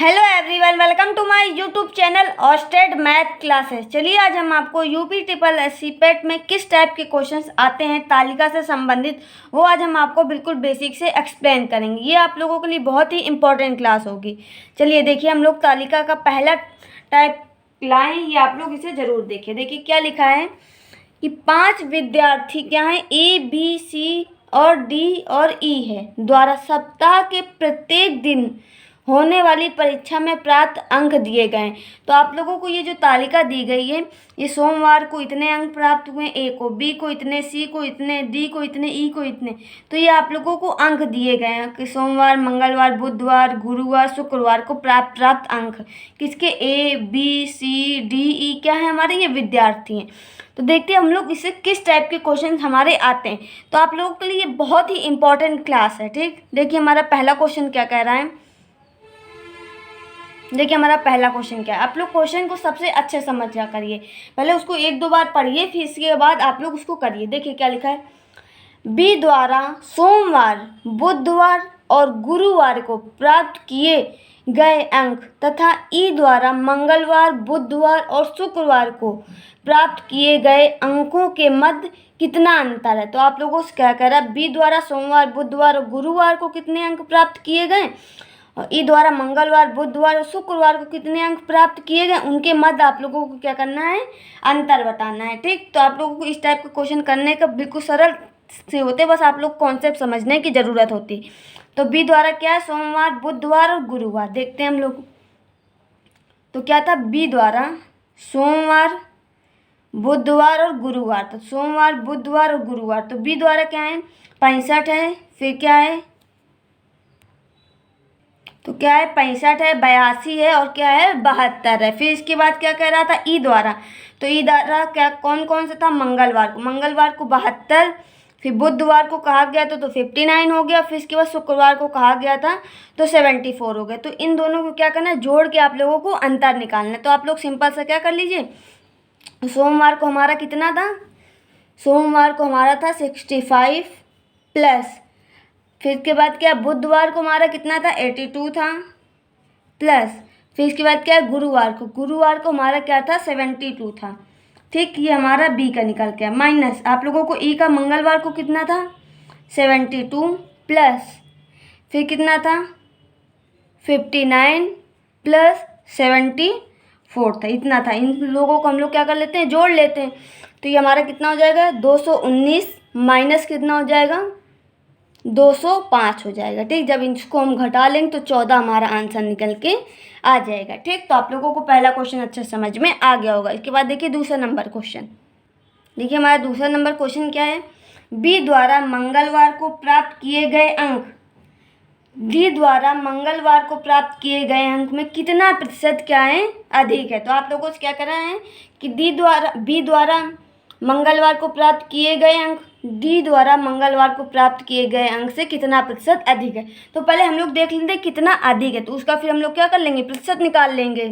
Hello everyone, welcome to my YouTube channel Austed math classes. चलिए आज हम आपको UP triple S C PET में किस टाइप के क्वेश्चंस आते हैं तालिका से संबंधित, वो आज हम आपको बिल्कुल बेसिक से एक्सप्लेन करेंगे। ये आप लोगों के लिए बहुत ही इंपॉर्टेंट क्लास होगी। चलिए देखिए, हम लोग तालिका का पहला टाइप लाए, ये आप लोग इसे ज़रूर देखिए। देखिए क्या लिखा है कि 5 विद्यार्थी क्या हैं, ए बी सी और डी और ई है, द्वारा सप्ताह के प्रत्येक दिन होने वाली परीक्षा में प्राप्त अंक दिए गए। तो आप लोगों को ये जो तालिका दी गई है, ये सोमवार को इतने अंक प्राप्त हुए, ए को, बी को इतने, सी को इतने, डी को इतने, ई को इतने। तो ये आप लोगों को अंक दिए गए हैं कि सोमवार, मंगलवार, बुधवार, गुरुवार, शुक्रवार को प्राप्त अंक किसके, A B C D E क्या है हमारे, ये विद्यार्थी हैं। तो देखते हैं हम लोग इससे किस टाइप के क्वेश्चन हमारे आते हैं। तो आप लोगों के लिए ये बहुत ही इंपॉर्टेंट क्लास है। ठीक, देखिए हमारा पहला क्वेश्चन क्या कह रहा है। देखिए हमारा पहला क्वेश्चन क्या है। आप लोग क्वेश्चन को सबसे अच्छे समझ जा करिए, पहले उसको 1-2 बार पढ़िए, फिर इसके बाद आप लोग उसको करिए। देखिए क्या लिखा है, बी द्वारा सोमवार, बुधवार और गुरुवार को प्राप्त किए गए अंक तथा ई द्वारा मंगलवार, बुधवार और शुक्रवार को प्राप्त किए गए अंकों के मध्य कितना अंतर है। तो आप लोगों से क्या कह रहा है, बी द्वारा सोमवार, बुधवार और गुरुवार को कितने अंक प्राप्त किए गए, और ई द्वारा मंगलवार, बुधवार और शुक्रवार को कितने अंक प्राप्त किए गए, उनके मध्य आप लोगों को क्या करना है, अंतर बताना है। ठीक, तो आप लोगों को इस टाइप का क्वेश्चन करने का बिल्कुल सरल से होते, बस आप लोग कॉन्सेप्ट समझने की ज़रूरत होती। तो बी द्वारा क्या है, सोमवार, बुधवार और गुरुवार। देखते हैं हम लोग, तो क्या था, बी द्वारा सोमवार, बुधवार और गुरुवार। तो सोमवार, बुधवार और गुरुवार, तो बी द्वारा क्या है, 65 है, फिर क्या है, तो क्या है, 65 है, 82 है और क्या है, 72 है। फिर इसके बाद क्या कह रहा था, ई द्वारा, तो ई द्वारा क्या, कौन कौन सा था, मंगलवार को 72, फिर बुधवार को कहा गया तो 59 हो गया, फिर इसके बाद शुक्रवार को कहा गया था तो 74 हो गया। तो इन दोनों को क्या करना है, जोड़ के आप लोगों को अंतर निकालना है। तो आप लोग सिंपल सा क्या कर लीजिए, सोमवार को हमारा कितना था, सोमवार को हमारा था 65 प्लस, फिर इसके बाद क्या, बुधवार को हमारा कितना था, 82 था प्लस, फिर इसके बाद क्या है, गुरुवार को हमारा क्या था, 72 था। ठीक, ये हमारा बी का निकल गया, माइनस आप लोगों को ई का मंगलवार को कितना था, 72 प्लस, फिर कितना था, 59 प्लस 74 था, इतना था। इन लोगों को हम लोग क्या कर लेते हैं, जोड़ लेते हैं। तो ये हमारा कितना हो जाएगा, 219 माइनस कितना हो जाएगा, 205 हो जाएगा। ठीक, जब इसको हम घटा लेंगे तो 14 हमारा आंसर निकल के आ जाएगा। ठीक, तो आप लोगों को पहला क्वेश्चन अच्छा समझ में आ गया होगा। इसके बाद देखिए दूसरा नंबर क्वेश्चन। देखिए हमारा दूसरा नंबर क्वेश्चन क्या है, बी द्वारा मंगलवार को प्राप्त किए गए अंक, डी द्वारा मंगलवार को प्राप्त किए गए अंक में कितना प्रतिशत क्या है, अधिक है। तो आप लोगों से क्या करना है कि बी द्वारा मंगलवार को प्राप्त किए गए अंक डी द्वारा मंगलवार को प्राप्त किए गए अंक से कितना प्रतिशत अधिक है। तो पहले हम लोग देख लेंगे कितना अधिक है, तो उसका फिर हम लोग क्या कर लेंगे, प्रतिशत निकाल लेंगे।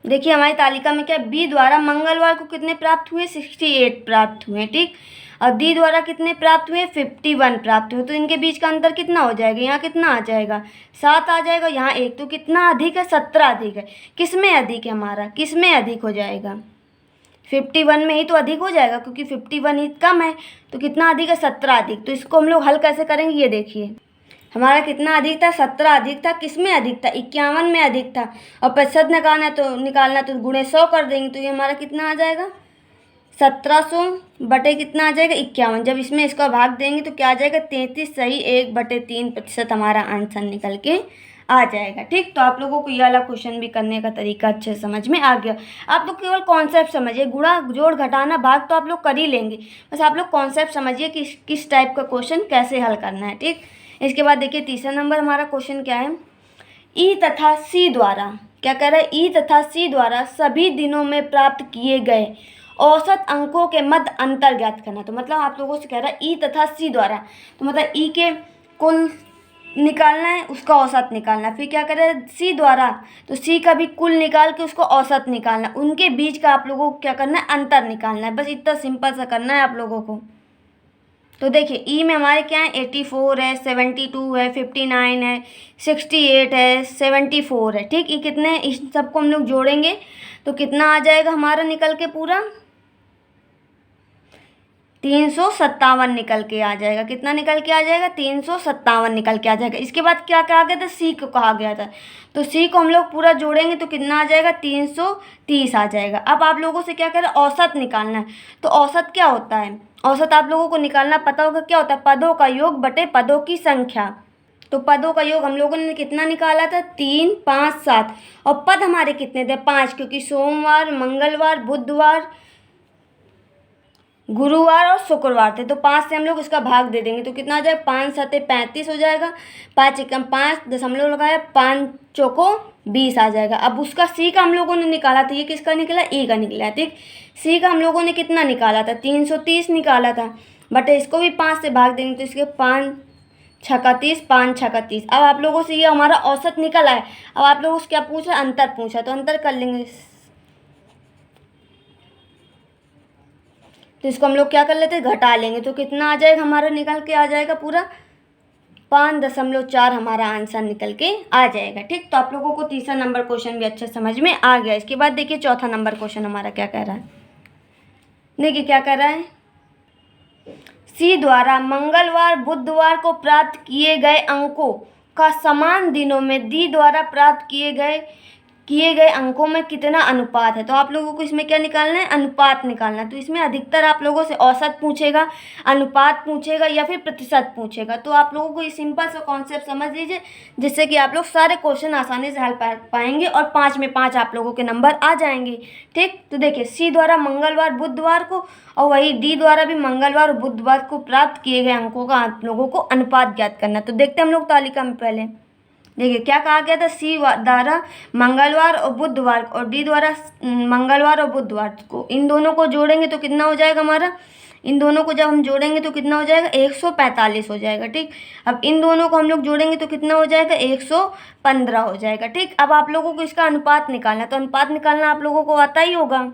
देखिए हमारी तालिका में क्या, बी द्वारा मंगलवार को कितने प्राप्त हुए, 68 प्राप्त हुए। ठीक, और डी द्वारा कितने प्राप्त हुए, 51 प्राप्त हुए। तो इनके बीच का अंतर कितना हो जाएगा, यहाँ कितना आ जाएगा, 7 आ जाएगा, यहाँ 1, तो कितना अधिक है, 17 अधिक है। किस में अधिक है हमारा, किस में अधिक हो जाएगा, 51 में ही तो अधिक हो जाएगा, क्योंकि 51 ही कम है। तो कितना अधिक है, 17 अधिक। तो इसको हम लोग हल कैसे करेंगे, ये देखिए हमारा कितना अधिक था, 17 अधिक था। किस में अधिक था, 51 में अधिक था। और प्रतिशत निकालना तो गुणे 100 कर देंगे, तो ये हमारा कितना आ जाएगा, 1700 बटे कितना आ जाएगा, 51। जब इसमें इसका भाग देंगे तो क्या आ जाएगा, 33 सही 1/3% हमारा आंसर निकल के आ जाएगा। ठीक, तो आप लोगों को ये वाला क्वेश्चन भी करने का तरीका अच्छे समझ में आ गया। आप लोग केवल कॉन्सेप्ट समझिए, गुणा जोड़ घटाना भाग तो आप लोग कर ही लेंगे, बस आप लोग कॉन्सेप्ट समझिए कि किस टाइप का क्वेश्चन कैसे हल करना है। ठीक, इसके बाद देखिए तीसरा नंबर हमारा क्वेश्चन क्या है, ई तथा सी द्वारा, क्या कह रहा है, ई तथा सी द्वारा सभी दिनों में प्राप्त किए गए औसत अंकों के मध्य अंतर ज्ञात करना। तो मतलब आप लोगों से कह रहा है ई तथा सी द्वारा, तो मतलब ई के कुल निकालना है, उसका औसत निकालना। फिर क्या करें, सी द्वारा, तो सी का भी कुल निकाल के उसको औसत निकालना। उनके बीच का आप लोगों को क्या करना है, अंतर निकालना है। बस इतना सिंपल सा करना है आप लोगों को। तो देखिए ई में हमारे क्या है 84 है, 72 है, 59 है, 68 है, 74 है। ठीक, ये कितने हैं, इस सबको हम लोग जोड़ेंगे तो कितना आ जाएगा हमारा निकल के पूरा 357 निकल के आ जाएगा। कितना निकल के आ जाएगा 357 निकल के आ जाएगा। इसके बाद क्या कहा गया था, सी को कहा गया था, तो सी को हम लोग पूरा जोड़ेंगे तो कितना आ जाएगा 330 आ जाएगा। अब आप लोगों से क्या करें, औसत निकालना है। तो औसत क्या होता है, औसत आप लोगों को निकालना पता होगा क्या होता है, पदों का योग बटे पदों की संख्या। तो पदों का योग हम लोगों ने कितना निकाला था 3, 5, 7, और पद हमारे कितने थे 5, क्योंकि सोमवार, मंगलवार, बुधवार, गुरुवार और शुक्रवार थे। तो 5 से हम लोग इसका भाग दे देंगे तो कितना आ जाएगा 5 7 35 हो जाएगा, 5 एकम 5 दशमलव लगाया, 5 चौको 20 आ जाएगा। अब उसका सी का हम लोगों ने निकाला था, ये किसका निकला, ई का निकला। ठीक, सी का हम लोगों ने कितना निकाला था 330 निकाला था, बट इसको भी 5 से भाग देंगे तो इसके 5 छक्का 30, 5 छक्का 30। अब आप लोगों से ये हमारा औसत निकला है। अब आप लोगों से क्या पूछा, अंतर पूछा, तो अंतर कर लेंगे। तो इसको हम लोग क्या कर लेते हैं, घटा लेंगे तो कितना आ जाएगा हमारा निकल के आ जाएगा पूरा 5.4 हमारा आंसर निकल के आ जाएगा। ठीक, तो आप लोगों को तीसरा नंबर क्वेश्चन भी अच्छा समझ में आ गया। इसके बाद देखिए चौथा नंबर क्वेश्चन हमारा क्या कह रहा है। देखिए क्या कह रहा है, सी द्वारा मंगलवार बुधवार को प्राप्त किए गए अंकों का समान दिनों में डी द्वारा प्राप्त किए गए अंकों में कितना अनुपात है। तो आप लोगों को इसमें क्या निकालना है, अनुपात निकालना है। तो इसमें अधिकतर आप लोगों से औसत पूछेगा, अनुपात पूछेगा या फिर प्रतिशत पूछेगा। तो आप लोगों को ये सिंपल सा कॉन्सेप्ट समझ लीजिए, जिससे कि आप लोग सारे क्वेश्चन आसानी से हल पाएंगे और 5 में 5 आप लोगों के नंबर आ जाएंगे। ठीक, तो देखिए सी द्वारा मंगलवार बुधवार को और वही डी द्वारा भी मंगलवार और बुधवार को प्राप्त किए गए अंकों का आप लोगों को अनुपात ज्ञात करना। तो देखते हैं हम लोग तालिका में पहले। देखिए क्या कहा गया था, सी द्वारा मंगलवार और बुधवार और डी द्वारा मंगलवार और बुधवार को, इन दोनों को जोड़ेंगे तो कितना हो जाएगा हमारा, इन दोनों को जब हम जोड़ेंगे तो कितना हो जाएगा 145 हो जाएगा। ठीक, अब इन दोनों को हम लोग जोड़ेंगे तो कितना हो जाएगा 115 हो जाएगा। ठीक, अब आप लोगों को इसका अनुपात निकालना, तो अनुपात निकालना आप लोगों को आता ही होगा।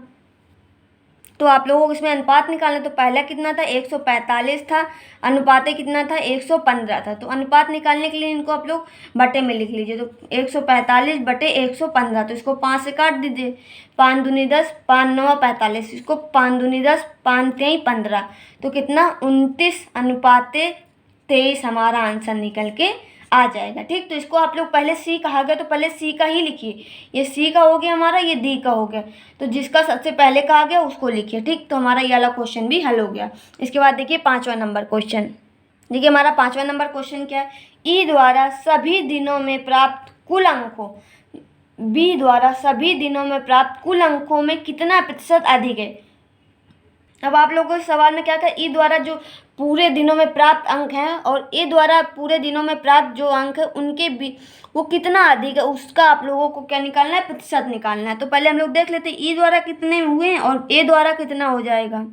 तो आप लोगों को इसमें अनुपात निकालना, तो पहला कितना था 145 था, अनुपात कितना था 115 था। तो अनुपात निकालने के लिए इनको आप लोग बटे में लिख लीजिए। तो 145 बटे 115, तो इसको 5 से काट दीजिए, 5 दूनी 10, 5 9 45, इसको 5 दूनी 10, 5 3 15, तो कितना 29:23 हमारा आंसर निकल के आ जाएगा। ठीक, तो इसको आप लोग पहले सी कहा गया तो पहले सी का ही लिखिए। ये सी का हो गया हमारा, ये डी का हो गया, तो जिसका सबसे पहले कहा गया उसको लिखिए। ठीक, तो हमारा ये वाला क्वेश्चन भी हल हो गया। इसके बाद देखिए 5वां नंबर क्वेश्चन। देखिए हमारा 5वां नंबर क्वेश्चन क्या है, ई द्वारा सभी दिनों में प्राप्त कुल अंकों, बी द्वारा सभी दिनों में प्राप्त कुल अंकों में कितना प्रतिशत अधिक है। अब आप लोगों को सवाल में क्या था, ई द्वारा जो पूरे दिनों में प्राप्त अंक हैं और ए द्वारा पूरे दिनों में प्राप्त जो अंक है उनके भी वो कितना अधिक है, उसका आप लोगों को क्या निकालना है, प्रतिशत निकालना है। तो पहले हम लोग देख लेते हैं ई द्वारा कितने हुए हैं और ए द्वारा कितना हो जाएगा।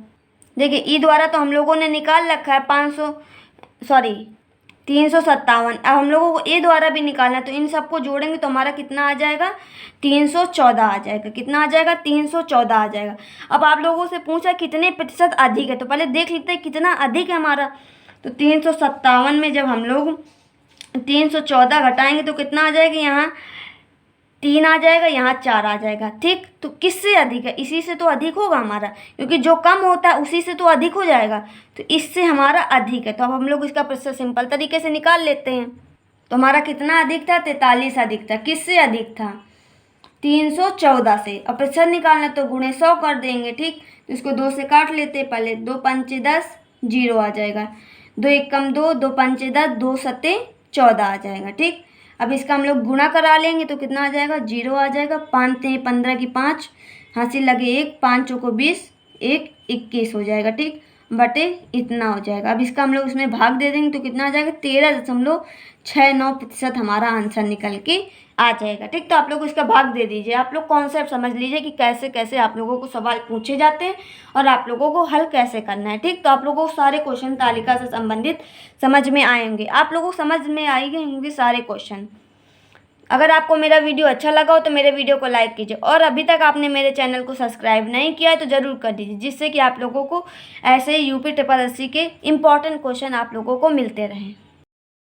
देखिए ई द्वारा तो हम लोगों ने निकाल रखा है 357। अब हम लोगों को ए द्वारा भी निकालना है, तो इन सबको जोड़ेंगे तो हमारा कितना आ जाएगा 314 आ जाएगा। कितना आ जाएगा 314 आ जाएगा। अब आप लोगों से पूछा कितने प्रतिशत अधिक है, तो पहले देख लेते हैं कितना अधिक है हमारा। तो 357 में जब हम लोग 314 घटाएंगे तो कितना आ जाएगा, यहाँ 3 आ जाएगा, यहाँ 4 आ जाएगा। ठीक, तो किससे अधिक है, इसी से तो अधिक होगा हमारा, क्योंकि जो कम होता है उसी से तो अधिक हो जाएगा, तो इससे हमारा अधिक है। तो अब हम लोग इसका प्रतिशत सिंपल तरीके से निकाल लेते हैं। तो हमारा कितना अधिक था 43 अधिक था। किससे अधिक था 314 से। और प्रतिशत निकालना तो गुणे 100 कर देंगे। ठीक, तो इसको 2 से काट लेते हैं पहले, 2 पंचे 10, 0 आ जाएगा, 2 एकम 2, 2 पंचे 10, 2 सत्ते 14 आ जाएगा। ठीक, अब इसका हम लोग गुणा करा लेंगे तो कितना आ जाएगा 0 आ जाएगा, 5 3 15 की 5, हासिल लगे 1, 5 चौको 20, 1 21 हो जाएगा। ठीक, बटे इतना हो जाएगा। अब इसका हम लोग उसमें भाग दे देंगे तो कितना आ जाएगा 13.69% हमारा आंसर निकल के आ जाएगा। ठीक, तो आप लोग इसका भाग दे दीजिए। आप लोग कॉन्सेप्ट समझ लीजिए कि कैसे कैसे आप लोगों को सवाल पूछे जाते हैं और आप लोगों को हल कैसे करना है। ठीक, तो आप लोगों को सारे क्वेश्चन तालिका से संबंधित समझ में आएंगे। आप लोगों को समझ में आएंगे होंगे सारे क्वेश्चन। अगर आपको मेरा वीडियो अच्छा लगा हो तो मेरे वीडियो को लाइक कीजिए, और अभी तक आपने मेरे चैनल को सब्सक्राइब नहीं किया है तो ज़रूर कर दीजिए, जिससे कि आप लोगों को ऐसे यूपी ट्रिपल एससी के इम्पॉर्टेंट क्वेश्चन आप लोगों को मिलते रहें।